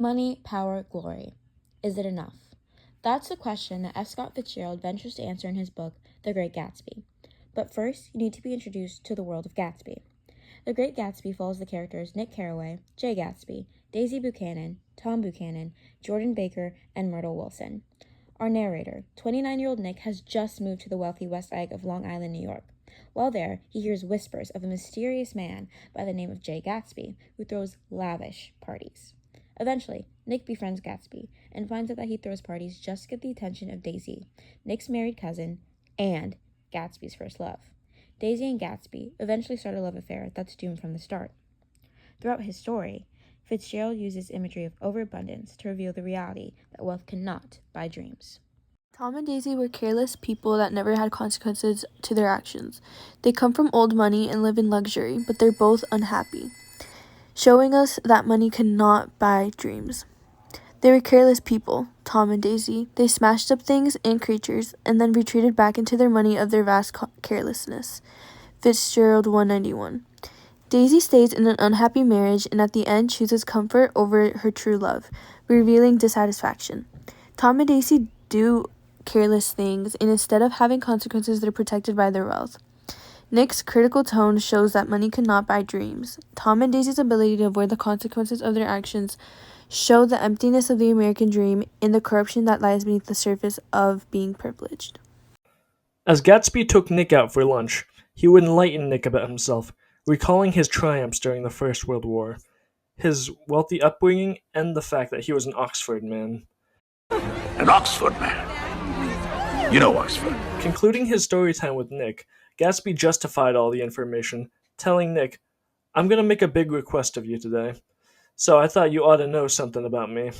Money, power, glory. Is it enough? That's the question that F. Scott Fitzgerald ventures to answer in his book, The Great Gatsby. But first, you need to be introduced to the world of Gatsby. The Great Gatsby follows the characters Nick Carraway, Jay Gatsby, Daisy Buchanan, Tom Buchanan, Jordan Baker, and Myrtle Wilson. Our narrator, 29-year-old Nick, has just moved to the wealthy West Egg of Long Island, New York. While there, he hears whispers of a mysterious man by the name of Jay Gatsby, who throws lavish parties. Eventually, Nick befriends Gatsby and finds out that he throws parties just to get the attention of Daisy, Nick's married cousin, and Gatsby's first love. Daisy and Gatsby eventually start a love affair that's doomed from the start. Throughout his story, Fitzgerald uses imagery of overabundance to reveal the reality that wealth cannot buy dreams. Tom and Daisy were careless people that never had consequences to their actions. They come from old money and live in luxury, but they're both unhappy, showing us that money cannot buy dreams. They were careless people, Tom and Daisy. They smashed up things and creatures and then retreated back into their money of their vast carelessness. Fitzgerald 191. Daisy stays in an unhappy marriage and at the end chooses comfort over her true love, revealing dissatisfaction. Tom and Daisy do careless things, and instead of having consequences, they're protected by their wealth. Nick's critical tone shows that money cannot buy dreams. Tom and Daisy's ability to avoid the consequences of their actions show the emptiness of the American dream and the corruption that lies beneath the surface of being privileged. As Gatsby took Nick out for lunch, he would enlighten Nick about himself, recalling his triumphs during the First World War, his wealthy upbringing, and the fact that he was an Oxford man. An Oxford man? You know Oxford. Concluding his story time with Nick, Gatsby justified all the information, telling Nick, "I'm going to make a big request of you today, so I thought you ought to know something about me.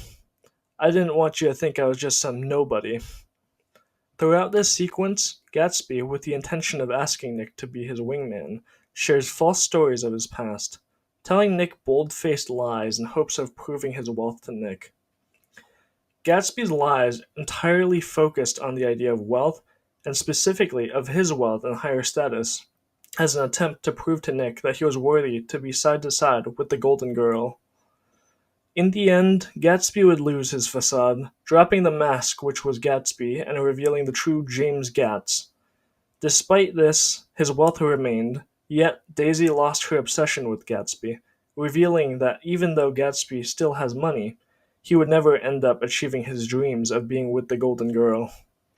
I didn't want you to think I was just some nobody." Throughout this sequence, Gatsby, with the intention of asking Nick to be his wingman, shares false stories of his past, telling Nick bold-faced lies in hopes of proving his wealth to Nick. Gatsby's lies entirely focused on the idea of wealth, and specifically of his wealth and higher status, as an attempt to prove to Nick that he was worthy to be side to side with the Golden Girl. In the end, Gatsby would lose his facade, dropping the mask which was Gatsby and revealing the true James Gats. Despite this, his wealth remained, yet Daisy lost her obsession with Gatsby, revealing that even though Gatsby still has money, he would never end up achieving his dreams of being with the Golden Girl.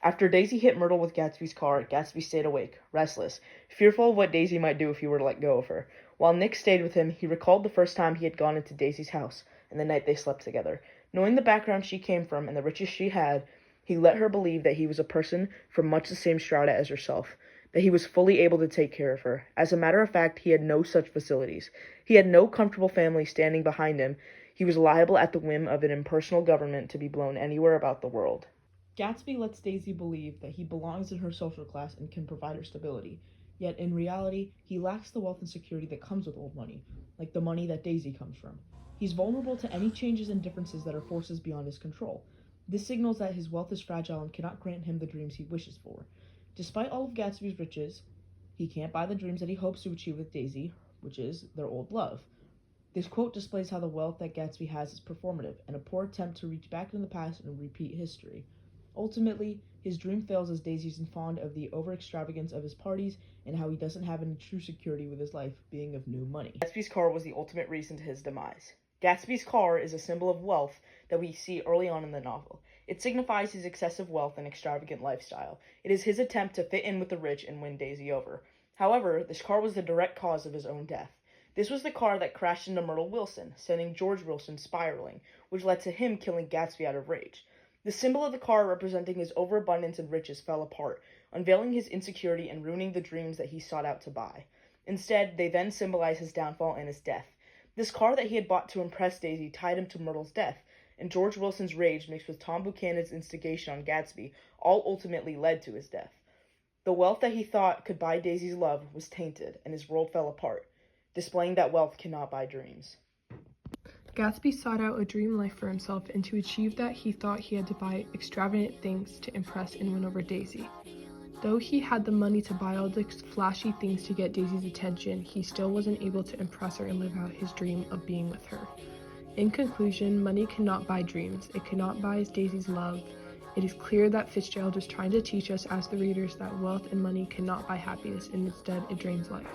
After Daisy hit Myrtle with Gatsby's car, Gatsby stayed awake, restless, fearful of what Daisy might do if he were to let go of her. While Nick stayed with him, he recalled the first time he had gone into Daisy's house, and the night they slept together. Knowing the background she came from and the riches she had, he let her believe that he was a person from much the same strata as herself, that he was fully able to take care of her. As a matter of fact, he had no such facilities. He had no comfortable family standing behind him. He was liable at the whim of an impersonal government to be blown anywhere about the world. Gatsby lets Daisy believe that he belongs in her social class and can provide her stability. Yet, in reality, he lacks the wealth and security that comes with old money, like the money that Daisy comes from. He's vulnerable to any changes and differences that are forces beyond his control. This signals that his wealth is fragile and cannot grant him the dreams he wishes for. Despite all of Gatsby's riches, he can't buy the dreams that he hopes to achieve with Daisy, which is their old love. This quote displays how the wealth that Gatsby has is performative and a poor attempt to reach back in the past and repeat history. Ultimately, his dream fails as Daisy's fond of the over-extravagance of his parties and how he doesn't have any true security with his life being of new money. Gatsby's car was the ultimate reason to his demise. Gatsby's car is a symbol of wealth that we see early on in the novel. It signifies his excessive wealth and extravagant lifestyle. It is his attempt to fit in with the rich and win Daisy over. However, this car was the direct cause of his own death. This was the car that crashed into Myrtle Wilson, sending George Wilson spiraling, which led to him killing Gatsby out of rage. The symbol of the car representing his overabundance and riches fell apart, unveiling his insecurity and ruining the dreams that he sought out to buy. Instead, they then symbolize his downfall and his death. This car that he had bought to impress Daisy tied him to Myrtle's death, and George Wilson's rage mixed with Tom Buchanan's instigation on Gatsby all ultimately led to his death. The wealth that he thought could buy Daisy's love was tainted, and his world fell apart, displaying that wealth cannot buy dreams. Gatsby sought out a dream life for himself, and to achieve that, he thought he had to buy extravagant things to impress and win over Daisy. Though he had the money to buy all the flashy things to get Daisy's attention, he still wasn't able to impress her and live out his dream of being with her. In conclusion, money cannot buy dreams. It cannot buy Daisy's love. It is clear that Fitzgerald is trying to teach us as the readers that wealth and money cannot buy happiness, and instead it drains life.